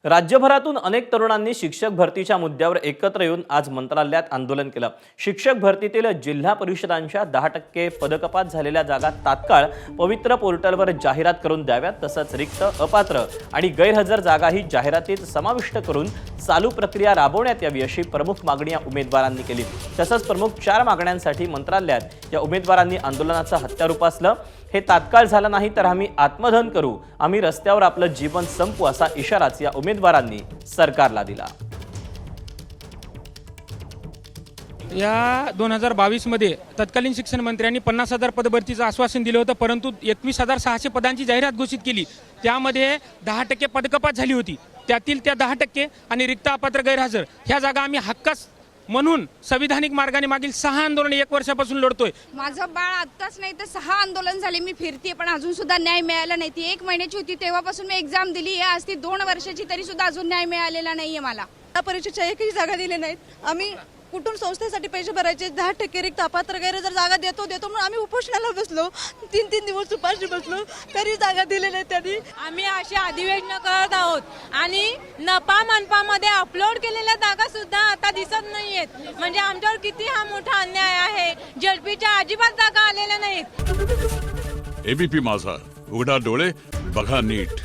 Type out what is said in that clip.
राज्यभरातून अनेक तरुणांनी शिक्षक भरतीच्या मुद्द्यावर एकत्र येऊन आज मंत्रालयात आंदोलन केलं। शिक्षक भरतीतील जिल्हा परिषदांच्या 10% पदकपात झालेल्या जागा तात्काळ पवित्र पोर्टलवर जाहिरात करून द्याव्यात, तसंच रिक्त, अपात्र आणि गैरहजर जागाही जाहिरातीत समाविष्ट करून चालू प्रक्रिया राबवण्यात यावी अशी प्रमुख मागणी या उमेदवारांनी केली। तसंच प्रमुख 4 मागण्यांसाठी मंत्रालयात या उमेदवारांनी आंदोलनाचं हत्यार उपासलं। हे तात्काळ झालं नाही तर आम्ही आत्मदहन करू, आम्ही रस्त्यावर आपलं जीवन संपवू असा इशाराच या उमेदवारांनी सरकारला दिला। या 2022 मध्ये तत्कालीन शिक्षण मंत्र्यांनी 50,000 पदभरतीचं आश्वासन दिलं होतं, परंतु 21,600 पदांची जाहिरात घोषित केली। त्यामध्ये 10% पदकपात झाली होती। त्यातील त्या 10% आणि रिक्त, अपात्र, गैरहजर ह्या जागा आम्ही हक्कास म्हणून संविधानिक मार्गाने मागील 6 आंदोलन 1 वर्षापासून लढतोय। माझं बाळ आत्ताच नाही तर 6 आंदोलन झाले, मी फिरते पण अजून सुद्धा न्याय मिळाला नाही। ती 1 महिन्याची होती तेव्हापासून मी एक्झाम दिली, या आज ती 2 वर्षाची, तरी सुद्धा अजून न्याय मिळालेला नाहीये मला। परीक्षेच्या एकही जागा दिल्या नाहीत। आम्ही कुठून संस्थेसाठी पैसे भरायचे, 10% रिक्त, अपात्र, गैरहजर जागा देतो म्हणून आम्ही उपोषणाला बसलो, 3 दिवस उपाशी बसलो, तरी जागा दिले नाही त्यांनी। आम्ही अशी अधिवेशनं करत आहोत आणि नपा मनपामध्ये अपलोड केलेल्या जागा सुद्धा आता दिसत नाहीयेत। म्हणजे आमच्यावर किती हा मोठा अन्याय आहे। जडपीच्या अजिबात जागा आलेल्या नाहीत। एबीपी माझा, उघडा डोळे बघा नीट।